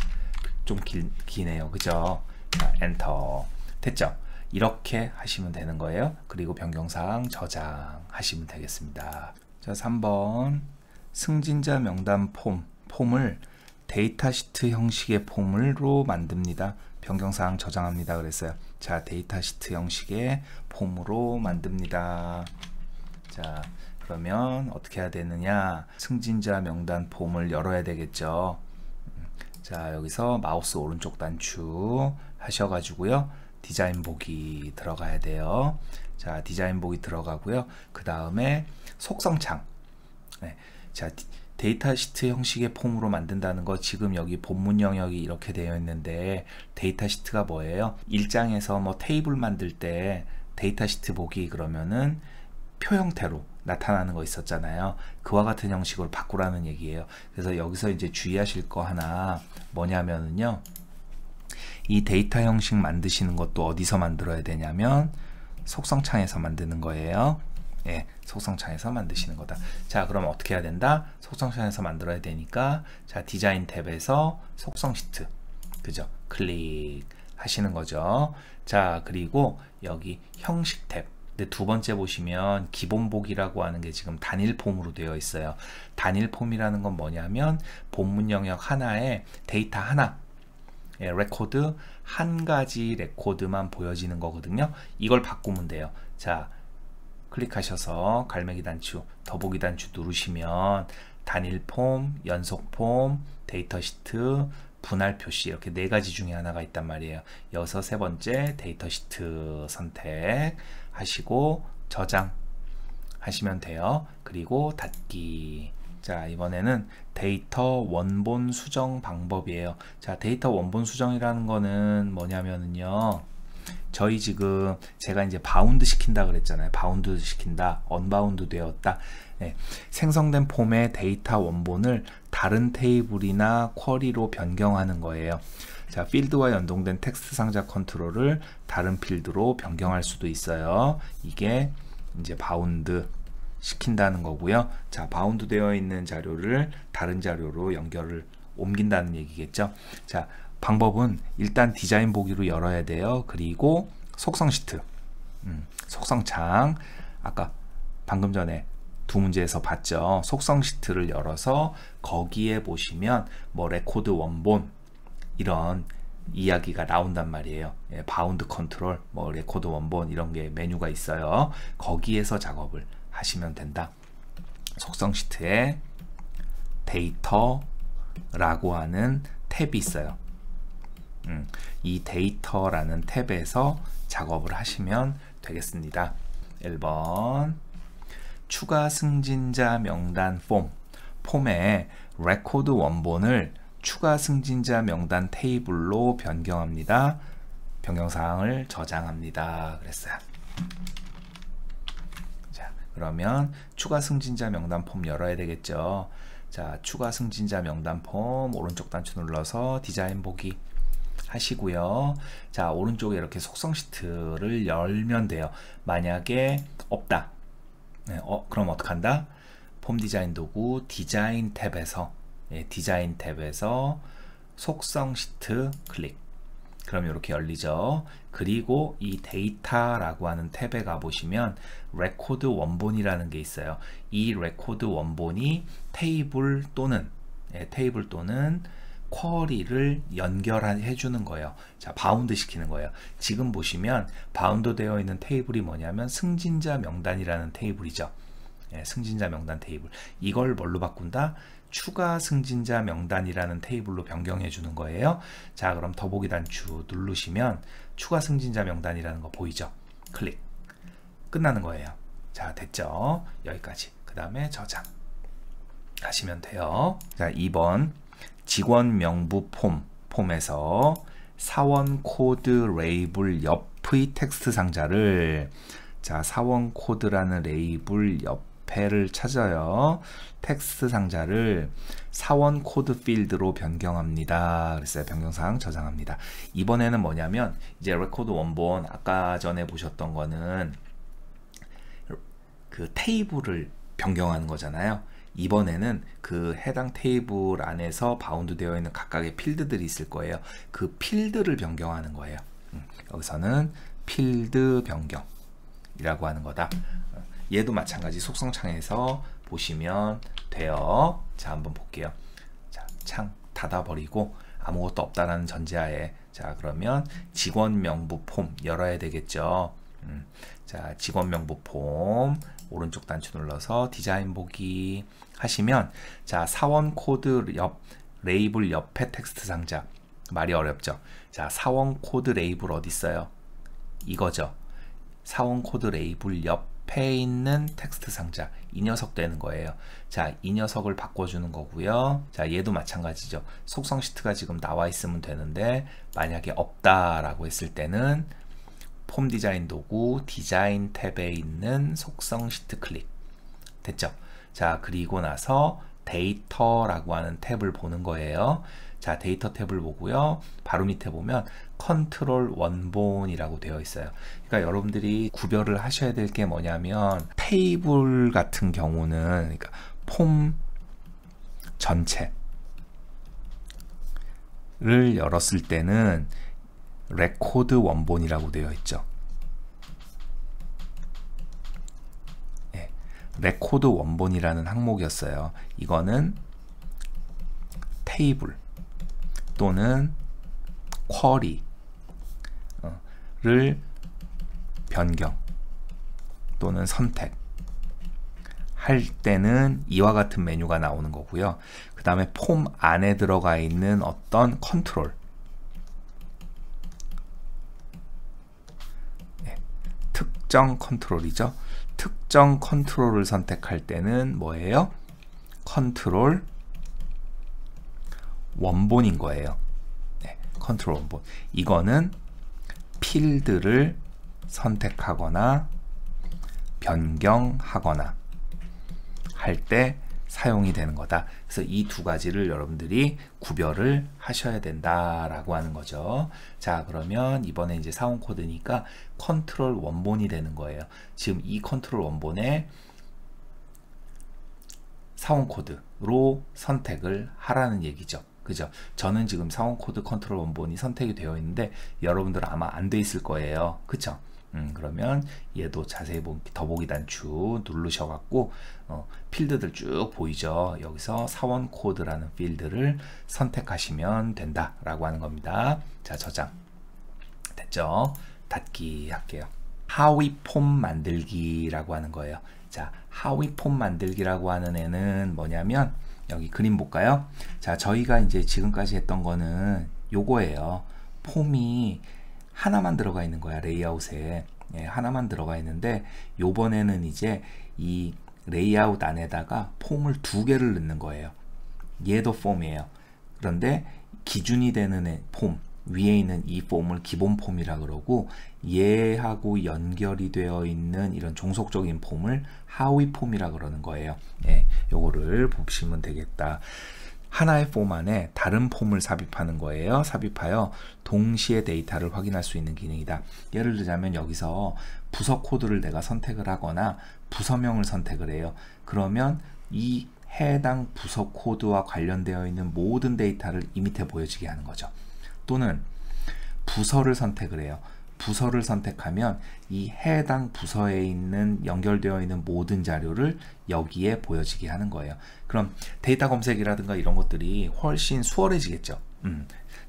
좀 기네요. 그죠? 자, 엔터. 됐죠? 이렇게 하시면 되는 거예요. 그리고 변경사항 저장하시면 되겠습니다. 자, 3번 승진자 명단 폼을 데이터 시트 형식의 폼으로 만듭니다. 변경사항 저장합니다. 그랬어요. 자, 데이터 시트 형식의 폼으로 만듭니다. 자, 그러면 어떻게 해야 되느냐? 승진자 명단 폼을 열어야 되겠죠. 자, 여기서 마우스 오른쪽 단추 하셔가지고요. 디자인 보기 들어가야 돼요. 자, 디자인 보기 들어가고요. 그 다음에 속성창. 네. 자, 데이터 시트 형식의 폼으로 만든다는 거 지금 여기 본문 영역이 이렇게 되어 있는데 데이터 시트가 뭐예요? 일장에서 뭐 테이블 만들 때 데이터 시트 보기 그러면은 표 형태로 나타나는 거 있었잖아요. 그와 같은 형식으로 바꾸라는 얘기예요. 그래서 여기서 이제 주의하실 거 하나 뭐냐면은요. 이 데이터 형식 만드시는 것도 어디서 만들어야 되냐면 속성창에서 만드는 거예요. 예, 속성창에서 만드시는 거다. 자, 그럼 어떻게 해야 된다? 속성창에서 만들어야 되니까 자, 디자인 탭에서 속성 시트. 그죠? 클릭 하시는 거죠. 자, 그리고 여기 형식 탭. 근데 두 번째 보시면 기본 보기라고 하는 게 지금 단일 폼으로 되어 있어요. 단일 폼이라는 건 뭐냐면 본문 영역 하나에 데이터 하나, 예, 레코드 한 가지 레코드만 보여지는 거거든요. 이걸 바꾸면 돼요. 자, 클릭하셔서 갈매기 단추, 더보기 단추 누르시면 단일 폼, 연속 폼, 데이터 시트, 분할 표시 이렇게 네 가지 중에 하나가 있단 말이에요. 여기서 세 번째 데이터 시트 선택 하시고 저장 하시면 돼요. 그리고 닫기. 자, 이번에는 데이터 원본 수정 방법이에요. 자, 데이터 원본 수정이라는 거는 뭐냐면은요. 저희 지금 제가 이제 바운드 시킨다 그랬잖아요. 바운드 시킨다, 언바운드 되었다. 네, 생성된 폼의 데이터 원본을 다른 테이블이나 쿼리로 변경하는 거예요. 자, 필드와 연동된 텍스트 상자 컨트롤을 다른 필드로 변경할 수도 있어요. 이게 이제 바운드 시킨다는 거고요. 자, 바운드 되어 있는 자료를 다른 자료로 연결을 옮긴다는 얘기겠죠. 자, 방법은 일단 디자인 보기로 열어야 돼요. 그리고 속성 시트, 속성창, 아까 방금 전에 두 문제에서 봤죠. 속성 시트를 열어서 거기에 보시면 뭐 레코드 원본 이런 이야기가 나온단 말이에요. 예, 바운드 컨트롤, 뭐 레코드 원본 이런 게 메뉴가 있어요. 거기에서 작업을 하시면 된다. 속성 시트에 데이터라고 하는 탭이 있어요. 이 데이터라는 탭에서 작업을 하시면 되겠습니다. 1번 추가 승진자 명단 폼에 레코드 원본을 추가 승진자 명단 테이블로 변경합니다. 변경사항을 저장합니다. 그랬어요. 자, 그러면 추가 승진자 명단 폼 열어야 되겠죠. 자, 추가 승진자 명단 폼 오른쪽 단추 눌러서 디자인 보기 하시고요. 자, 오른쪽에 이렇게 속성 시트를 열면 돼요. 만약에 없다. 네, 그럼 어떡한다? 폼 디자인 도구 디자인 탭에서 디자인 탭에서 속성 시트 클릭. 그럼 이렇게 열리죠. 그리고 이 데이터라고 하는 탭에 가보시면 레코드 원본이라는 게 있어요. 이 레코드 원본이 테이블 또는 쿼리를 연결해 주는 거예요. 자, 바운드 시키는 거예요. 지금 보시면 바운드 되어 있는 테이블이 뭐냐면 승진자 명단이라는 테이블이죠. 예, 승진자 명단 테이블. 이걸 뭘로 바꾼다? 추가 승진자 명단이라는 테이블로 변경해 주는 거예요. 자, 그럼 더보기 단추 누르시면 추가 승진자 명단이라는 거 보이죠? 클릭. 끝나는 거예요. 자, 됐죠? 여기까지. 그 다음에 저장 하시면 돼요. 자, 2번 직원 명부 폼에서 사원 코드 레이블 옆의 텍스트 상자를 자, 사원 코드라는 레이블 옆에를 찾아요. 텍스트 상자를 사원 코드 필드로 변경합니다. 그랬어요. 변경사항 저장합니다. 이번에는 뭐냐면 이제 레코드 원본 아까 전에 보셨던 거는 그 테이블을 변경하는 거잖아요. 이번에는 그 해당 테이블 안에서 바운드 되어 있는 각각의 필드들이 있을 거예요. 그 필드를 변경하는 거예요. 여기서는 필드 변경이라고 하는 거다. 얘도 마찬가지 속성창에서 보시면 돼요. 자, 한번 볼게요. 자, 창 닫아버리고 아무것도 없다라는 전제하에, 자, 그러면 직원 명부 폼 열어야 되겠죠. 자, 직원 명부 폼 오른쪽 단추 눌러서 디자인 보기 하시면, 자, 사원 코드 옆 레이블 옆에 텍스트 상자, 말이 어렵죠. 자, 사원 코드 레이블 어디 있어요? 이거죠. 사원 코드 레이블 옆에 있는 텍스트 상자, 이 녀석 되는 거예요. 자, 이 녀석을 바꿔주는 거고요. 자, 얘도 마찬가지죠. 속성 시트가 지금 나와 있으면 되는데 만약에 없다라고 했을 때는 폼 디자인 도구 디자인 탭에 있는 속성 시트 클릭 됐죠. 자, 그리고 나서 데이터라고 하는 탭을 보는 거예요. 자, 데이터 탭을 보고요. 바로 밑에 보면 컨트롤 원본이라고 되어 있어요. 그러니까 여러분들이 구별을 하셔야 될 게 뭐냐면, 테이블 같은 경우는, 그러니까 폼 전체를 열었을 때는 레코드 원본이라고 되어 있죠. 네, 레코드 원본이라는 항목이었어요. 이거는 테이블 또는 쿼리를 변경 또는 선택 할 때는 이와 같은 메뉴가 나오는 거고요. 그 다음에 폼 안에 들어가 있는 어떤 컨트롤, 네, 특정 컨트롤이죠. 특정 컨트롤을 선택할 때는 뭐예요? 컨트롤 원본인 거예요. 네, 컨트롤 원본. 이거는 필드를 선택하거나 변경하거나 할 때 사용이 되는 거다. 그래서 이 두 가지를 여러분들이 구별을 하셔야 된다라고 하는 거죠. 자, 그러면 이번에 이제 사원 코드니까 컨트롤 원본이 되는 거예요. 지금 이 컨트롤 원본에 사원 코드로 선택을 하라는 얘기죠. 그죠? 저는 지금 사원 코드 컨트롤 원본이 선택이 되어 있는데 여러분들은 아마 안 돼 있을 거예요. 그쵸? 그러면 얘도 자세히 더보기 단추 누르셔갖고 필드들 쭉 보이죠. 여기서 사원 코드라는 필드를 선택하시면 된다라고 하는 겁니다. 자, 저장 됐죠? 닫기 할게요. 하위 폼 만들기라고 하는 거예요. 자, 하위 폼 만들기라고 하는 애는 뭐냐면, 여기 그림 볼까요? 자, 저희가 이제 지금까지 했던 거는 요거예요. 폼이 하나만 들어가 있는 거야. 레이아웃에 하나만 들어가 있는데, 요번에는 이제 이 레이아웃 안에다가 폼을 두 개를 넣는 거예요. 얘도 폼이에요. 그런데 기준이 되는 폼 위에 있는 이 폼을 기본 폼이라 그러고, 얘하고 연결이 되어 있는 이런 종속적인 폼을 하위 폼이라 그러는 거예요. 예, 요거를 보시면 되겠다. 하나의 폼 안에 다른 폼을 삽입하는 거예요. 삽입하여 동시에 데이터를 확인할 수 있는 기능이다. 예를 들자면 여기서 부서 코드를 내가 선택을 하거나 부서명을 선택을 해요. 그러면 이 해당 부서 코드와 관련되어 있는 모든 데이터를 이 밑에 보여지게 하는 거죠. 또는 부서를 선택을 해요. 부서를 선택하면 이 해당 부서에 있는 연결되어 있는 모든 자료를 여기에 보여지게 하는 거예요. 그럼 데이터 검색이라든가 이런 것들이 훨씬 수월해지겠죠.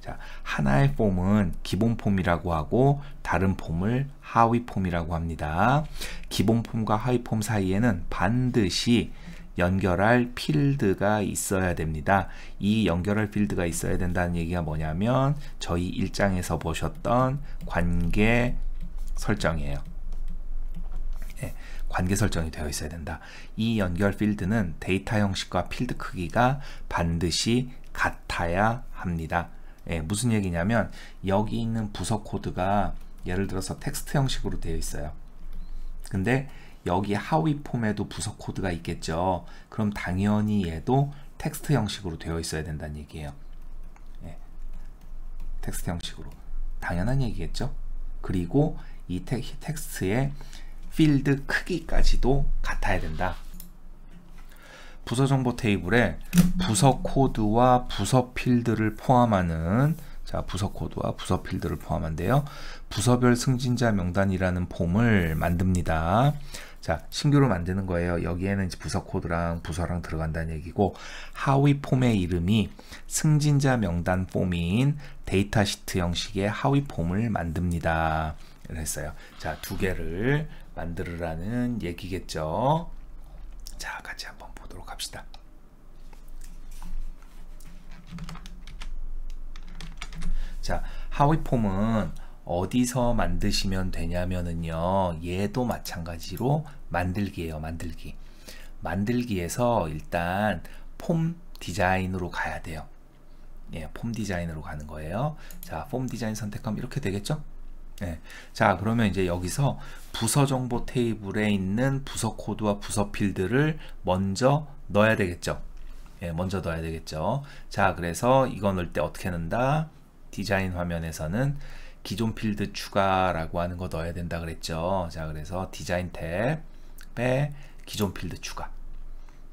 자, 하나의 폼은 기본 폼이라고 하고 다른 폼을 하위 폼이라고 합니다. 기본 폼과 하위 폼 사이에는 반드시 연결할 필드가 있어야 됩니다. 이 연결할 필드가 있어야 된다는 얘기가 뭐냐면, 저희 1장에서 보셨던 관계 설정이에요. 네, 관계 설정이 되어 있어야 된다. 이 연결 필드는 데이터 형식과 필드 크기가 반드시 같아야 합니다. 네, 무슨 얘기냐면, 여기 있는 부서 코드가 예를 들어서 텍스트 형식으로 되어 있어요. 근데 여기 하위 폼에도 부서 코드가 있겠죠. 그럼 당연히 얘도 텍스트 형식으로 되어 있어야 된다는 얘기예요. 네, 텍스트 형식으로. 당연한 얘기겠죠. 그리고 이 텍스트의 필드 크기까지도 같아야 된다. 부서 정보 테이블에 부서 코드와 부서 필드를 포함하는, 자, 부서 코드와 부서 필드를 포함한데요. 부서별 승진자 명단이라는 폼을 만듭니다. 자, 신규로 만드는 거예요. 여기에는 이제 부서 코드랑 부서랑 들어간다는 얘기고, 하위 폼의 이름이 승진자 명단 폼인 데이터 시트 형식의 하위 폼을 만듭니다. 그랬어요. 자, 두 개를 만들으라는 얘기겠죠. 자, 같이 한번 보도록 합시다. 자, 하위 폼은 어디서 만드시면 되냐면은요, 얘도 마찬가지로 만들기예요. 만들기에서 일단 폼 디자인으로 가야 돼요. 예, 폼 디자인으로 가는 거예요. 자, 폼 디자인 선택하면 이렇게 되겠죠? 예. 자, 그러면 이제 여기서 부서 정보 테이블에 있는 부서 코드와 부서 필드를 먼저 넣어야 되겠죠? 예, 먼저 넣어야 되겠죠? 자, 그래서 이거 넣을 때 어떻게 넣는다? 디자인 화면에서는 기존 필드 추가라고 하는 거 넣어야 된다 그랬죠. 자, 그래서 디자인 탭에 기존 필드 추가.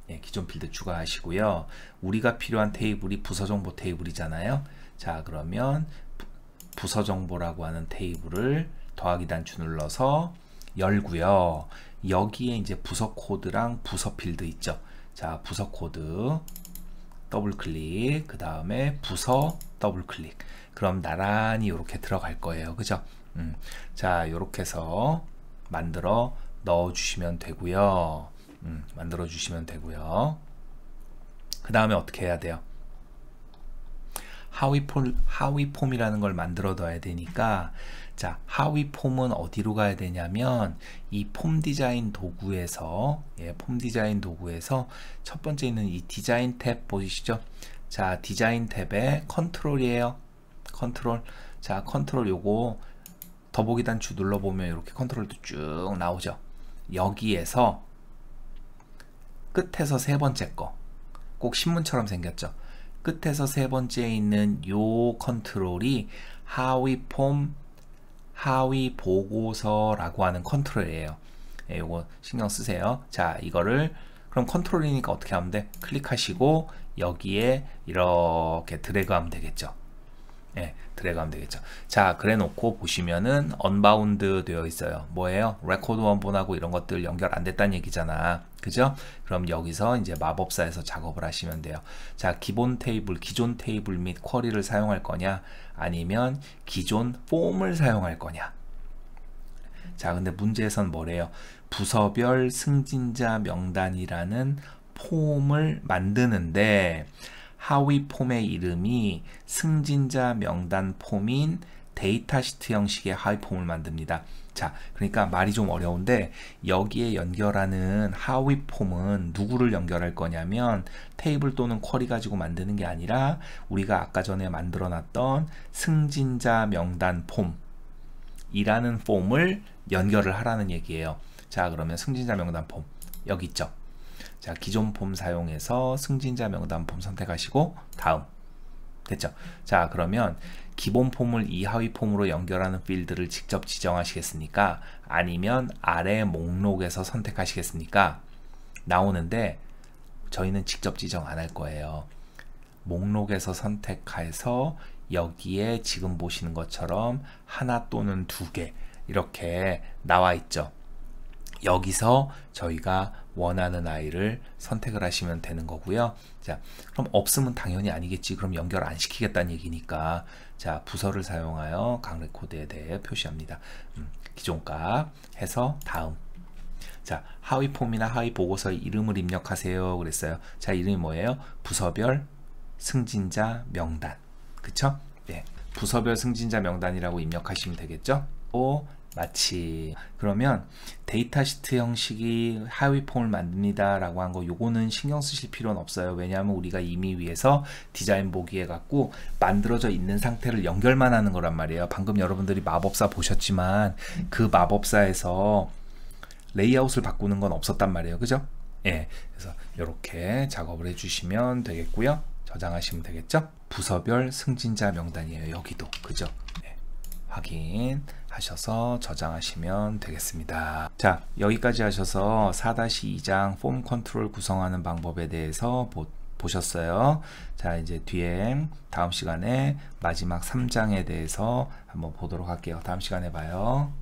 예, 기존 필드 추가하시고요. 우리가 필요한 테이블이 부서 정보 테이블이잖아요. 자, 그러면 부서 정보라고 하는 테이블을 더하기 단추 눌러서 열고요. 여기에 이제 부서 코드랑 부서 필드 있죠. 자, 부서 코드 더블 클릭, 그 다음에 부서 더블 클릭. 그럼 나란히 이렇게 들어갈 거예요. 그죠? 자, 이렇게 해서 만들어 넣어 주시면 되고요. 만들어 주시면 되고요. 그 다음에 어떻게 해야 돼요? 하위 폼이라는 걸 만들어 둬야 되니까, 자, 하위 폼은 어디로 가야 되냐면 이 폼 디자인 도구에서, 예, 폼 디자인 도구에서 첫 번째 있는 이 디자인 탭 보이시죠? 자, 디자인 탭에 컨트롤이에요. 컨트롤. 자, 컨트롤 요거 더보기 단추 눌러보면 이렇게 컨트롤도 쭉 나오죠. 여기에서 끝에서 세 번째 거, 꼭 신문처럼 생겼죠. 끝에서 세 번째에 있는 요 컨트롤이 하위 폼, 하위 보고서라고 하는 컨트롤이에요. 예, 요거 신경 쓰세요. 자, 이거를 그럼 컨트롤이니까 어떻게 하면 돼? 클릭하시고 여기에 이렇게 드래그 하면 되겠죠. 예, 드래그 하면 되겠죠. 자, 그래 놓고 보시면은 언바운드 되어 있어요. 뭐예요? 레코드 원본하고 이런 것들 연결 안 됐다는 얘기잖아. 그죠? 그럼 여기서 이제 마법사에서 작업을 하시면 돼요. 자, 기존 테이블 및 쿼리를 사용할 거냐, 아니면 기존 폼을 사용할 거냐. 자, 근데 문제에선 뭐래요? 부서별 승진자 명단이라는 폼을 만드는데 하위 폼의 이름이 승진자 명단 폼인 데이터 시트 형식의 하위 폼을 만듭니다. 자, 그러니까 말이 좀 어려운데 여기에 연결하는 하위 폼은 누구를 연결할 거냐면 테이블 또는 쿼리 가지고 만드는 게 아니라 우리가 아까 전에 만들어 놨던 승진자 명단 폼이라는 폼을 연결을 하라는 얘기예요. 자, 그러면 승진자 명단 폼 여기 있죠. 자, 기존 폼 사용해서 승진자 명단 폼 선택하시고 다음. 됐죠? 자, 그러면 기본 폼을 이 하위 폼으로 연결하는 필드를 직접 지정하시겠습니까? 아니면 아래 목록에서 선택하시겠습니까? 나오는데 저희는 직접 지정 안 할 거예요. 목록에서 선택해서 여기에 지금 보시는 것처럼 하나 또는 두 개 이렇게 나와 있죠. 여기서 저희가 원하는 아이를 선택을 하시면 되는 거고요. 자, 그럼 없으면 당연히 아니겠지. 그럼 연결 안 시키겠다는 얘기니까, 자, 부서를 사용하여 각 레코드에 대해 표시합니다. 기존 값 해서 다음. 자, 하위 폼이나 하위 보고서의 이름을 입력하세요 그랬어요. 자, 이름이 뭐예요? 부서별 승진자 명단. 그쵸? 네. 부서별 승진자 명단이라고 입력하시면 되겠죠? 또 마치. 그러면 데이터 시트 형식이 하위 폼을 만듭니다 라고 한 거 요거는 신경 쓰실 필요는 없어요. 왜냐하면 우리가 이미 위에서 디자인 보기에 갖고 만들어져 있는 상태를 연결만 하는 거란 말이에요. 방금 여러분들이 마법사 보셨지만 그 마법사에서 레이아웃을 바꾸는 건 없었단 말이에요. 그죠? 예. 그래서 이렇게 작업을 해주시면 되겠고요. 저장하시면 되겠죠? 부서별 승진자 명단이에요. 여기도. 그죠? 예. 확인하셔서 저장하시면 되겠습니다. 자, 여기까지 하셔서 4-2장 폼 컨트롤 구성하는 방법에 대해서 보셨어요. 자, 이제 뒤에 다음 시간에 마지막 3장에 대해서 한번 보도록 할게요. 다음 시간에 봐요.